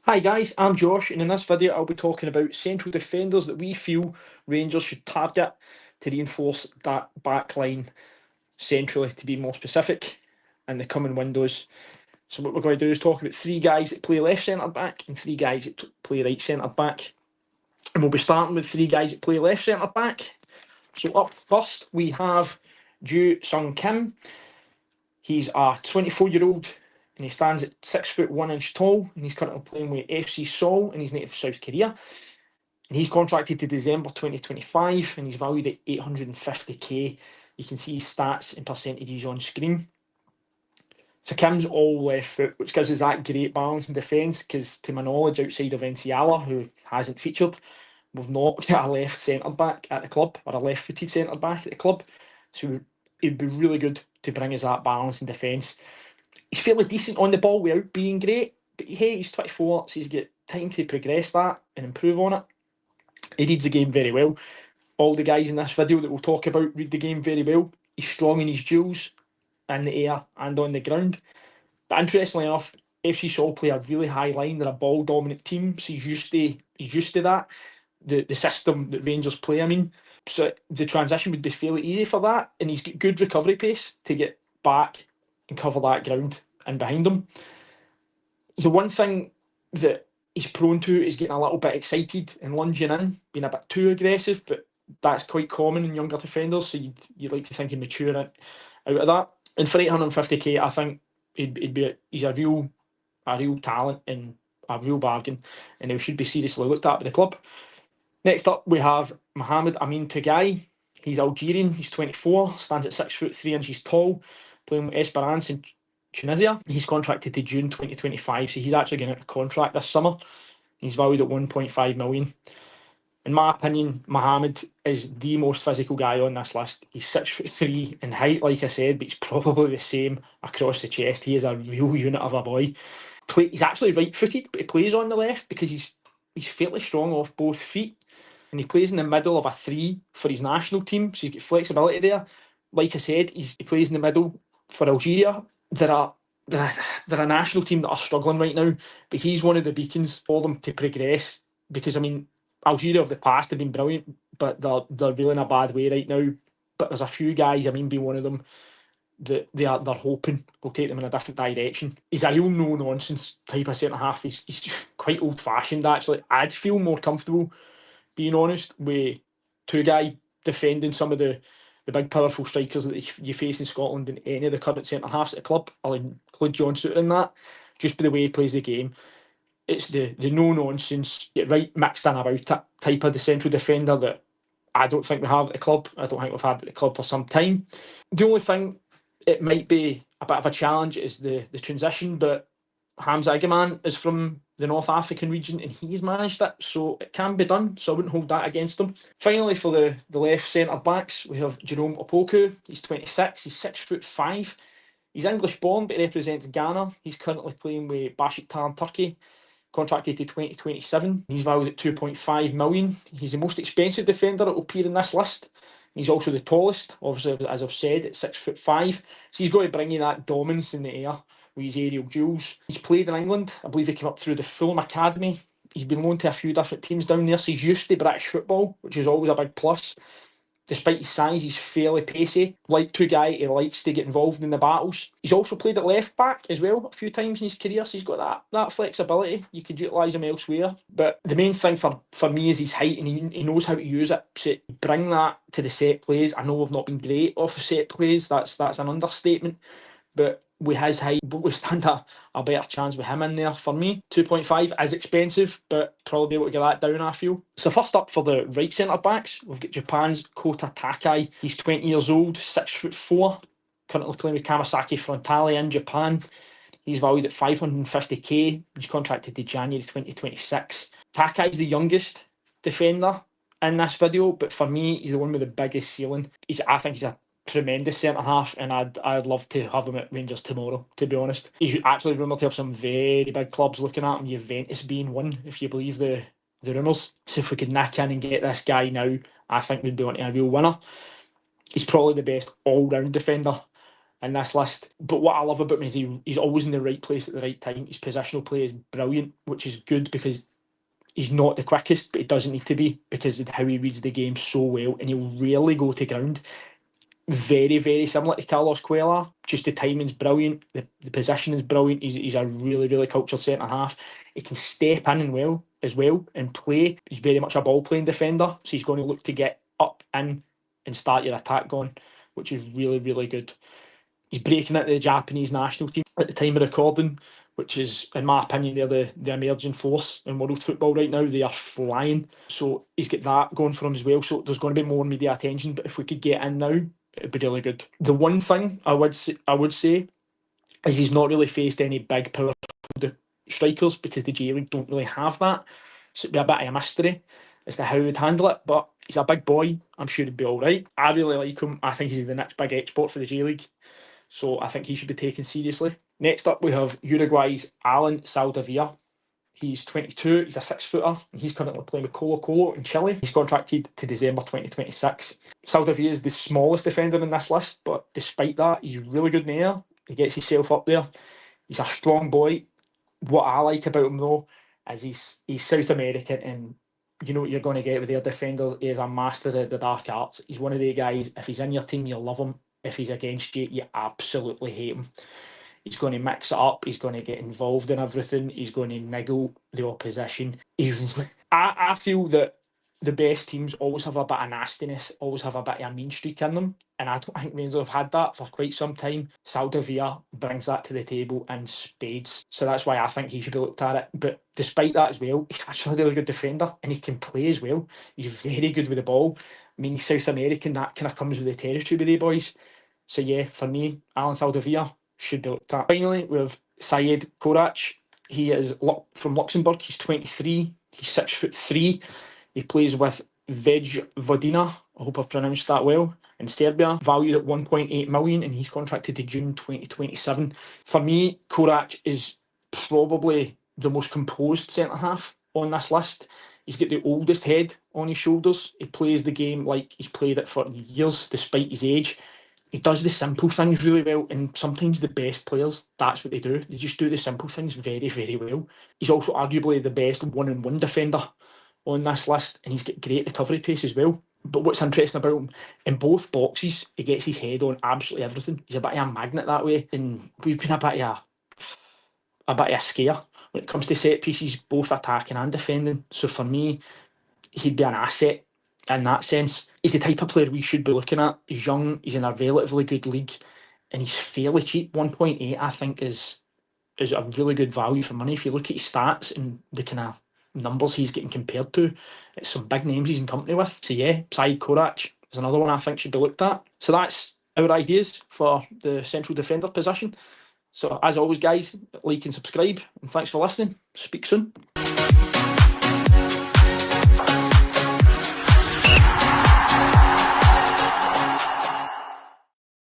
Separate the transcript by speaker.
Speaker 1: Hi guys, I'm Josh, and in this video I'll be talking about central defenders that we feel Rangers should target to reinforce that back line centrally, to be more specific, in the coming windows. So what we're going to do is talk about three guys that play left centre back and three guys that play right centre back. And we'll be starting with three guys that play left centre back. So up first we have Ju Sung Kim. He's a 24-year-old and he stands at 6'1" tall, and he's currently playing with FC Seoul in his native South Korea. And he's contracted to December 2025, and he's valued at 850k. You can see his stats and percentages on screen. So Kim's all left foot, which gives us that great balance in defence, because to my knowledge, outside of Enciala, who hasn't featured, we've not got a left centre-back at the club, or a left-footed centre-back at the club. So it'd be really good to bring us that balance in defence. He's fairly decent on the ball without being great, but hey, he's 24, so he's got time to progress that and improve on it. He reads the game very well. All the guys in this video that we'll talk about read the game very well. He's strong in his duels, in the air and on the ground. But interestingly enough, FC Seoul play a really high line. They're a ball dominant team, so he's used to that. The system that Rangers play, I mean. So the transition would be fairly easy for that, and he's got good recovery pace to get back and cover that ground and behind him. The one thing that he's prone to is getting a little bit excited and lunging in, being a bit too aggressive, but that's quite common in younger defenders, so you'd like to think he'd mature out of that. And for 850k, I think he's a real talent and a real bargain, and he should be seriously looked at by the club. Next up, we have Mohamed Amin Tougai. He's Algerian, he's 24, stands at 6'3" tall, playing with Esperance in Tunisia. He's contracted to June 2025, so he's actually getting out of contract this summer. He's valued at 1.5 million. In my opinion, Mohamed is the most physical guy on this list. He's 6'3" in height, like I said, but he's probably the same across the chest. He is a real unit of a boy. He's actually right-footed, but he plays on the left because he's fairly strong off both feet. And he plays in the middle of a three for his national team, so he's got flexibility there. Like I said, he plays in the middle for Algeria. They're a national team that are struggling right now, but he's one of the beacons for them to progress, because, I mean, Algeria of the past have been brilliant, but they're really in a bad way right now. But there's a few guys, I mean, being one of them, that they're hoping will take them in a different direction. He's a real no-nonsense type of centre-half. He's quite old-fashioned, actually. I'd feel more comfortable, being honest, with Tougai defending some of the big powerful strikers that you face in Scotland than any of the current centre-halves at the club. I'll include John Souttar in that, just by the way he plays the game. It's the no-nonsense, get right mixed in about it type of the central defender that I don't think we have at the club. I don't think we've had at the club for some time. The only thing, it might be a bit of a challenge, is the transition, but Hamza Agaman is from the North African region and he's managed it, so it can be done, so I wouldn't hold that against him. Finally, for the left centre backs, we have Jerome Opoku. He's 26, he's 6'5". He's English born, but he represents Ghana. He's currently playing with Besiktas Turkey, contracted to 2027. He's valued at 2.5 million. He's the most expensive defender that will appear in this list. He's also the tallest, obviously, as I've said, at 6'5". So he's got to bring you that dominance in the air with his aerial duels. He's played in England. I believe he came up through the Fulham Academy. He's been loaned to a few different teams down there, so he's used to British football, which is always a big plus. Despite his size, he's fairly pacey. Like Tougai, he likes to get involved in the battles. He's also played at left back as well a few times in his career, so he's got that flexibility. You could utilise him elsewhere. But the main thing for me is his height, and he knows how to use it. So bring that to the set plays. I know we've not been great off the set plays. That's an understatement. But with his height, we stand a better chance with him in there. For me, 2.5 is expensive, but probably be able to get that down, I feel. So first up, for the right centre-backs, we've got Japan's Kota Takai. He's 20 years old, 6'4", currently playing with Kawasaki Frontale in Japan. He's valued at 550k. He's contracted to January 2026. Takai's the youngest defender in this video, but for me, he's the one with the biggest ceiling. I think he's a tremendous centre-half, and I'd love to have him at Rangers tomorrow, to be honest. He's actually rumoured to have some very big clubs looking at him, Juventus being one, if you believe the rumours. So if we could nick in and get this guy now, I think we'd be on to a real winner. He's probably the best all-round defender in this list. But what I love about him is he's always in the right place at the right time. His positional play is brilliant, which is good because he's not the quickest, but he doesn't need to be because of how he reads the game so well, and he'll rarely go to ground. Very, very similar to Carlos Cuellar. Just the timing's brilliant. The position is brilliant. He's a really, really cultured centre half. He can step in and well as well and play. He's very much a ball playing defender, so he's going to look to get up in and start your attack going, which is really, really good. He's breaking into the Japanese national team at the time of recording, which is, in my opinion, they're the emerging force in world football right now. They are flying. So he's got that going for him as well. So there's going to be more media attention. But if we could get in now, it'd be really good. The one thing I would say is he's not really faced any big, powerful strikers because the J League don't really have that. So it'd be a bit of a mystery as to how he'd handle it. But he's a big boy. I'm sure he'd be all right. I really like him. I think he's the next big export for the J League. So I think he should be taken seriously. Next up, we have Uruguay's Alan Saldavia. He's 22, he's a 6-footer, and he's currently playing with Colo Colo in Chile. He's contracted to December 2026. Saldavia is the smallest defender in this list, but despite that, he's really good in the air. He gets himself up there. He's a strong boy. What I like about him, though, is he's South American, and you know what you're going to get with their defenders. He is a master of the dark arts. He's one of the guys, if he's in your team, you love him. If he's against you, you absolutely hate him. He's going to mix it up. He's going to get involved in everything. He's going to niggle the opposition. I feel that the best teams always have a bit of nastiness, always have a bit of a mean streak in them. And I don't think Rangers have had that for quite some time. Saldavia brings that to the table in spades. So that's why I think he should be looked at it. But despite that as well, he's actually a really good defender and he can play as well. He's very good with the ball. I mean, he's South American. That kind of comes with the territory with the boys. So yeah, for me, Alan Saldavia should be looked at. Finally, we have Syed Korac. He is from Luxembourg. He's 23. He's 6'3". He plays with Vojvodina. I hope I've pronounced that well. In Serbia, valued at 1.8 million, and he's contracted to June 2027. For me, Korac is probably the most composed centre half on this list. He's got the oldest head on his shoulders. He plays the game like he's played it for years, despite his age. He does the simple things really well, and sometimes the best players, that's what they do. They just do the simple things very, very well. He's also arguably the best one-on-one defender on this list, and he's got great recovery pace as well. But what's interesting about him, in both boxes, he gets his head on absolutely everything. He's a bit of a magnet that way, and we've been a bit of a scare when it comes to set pieces, both attacking and defending. So for me, he'd be an asset in that sense. He's the type of player we should be looking at. He's young, he's in a relatively good league, and he's fairly cheap. 1.8 I think is a really good value for money. If you look at his stats and the kind of numbers he's getting compared to, it's some big names he's in company with. So yeah, Syed Korac is another one I think should be looked at. So that's our ideas for the central defender position. So as always guys, like and subscribe, and thanks for listening. Speak soon.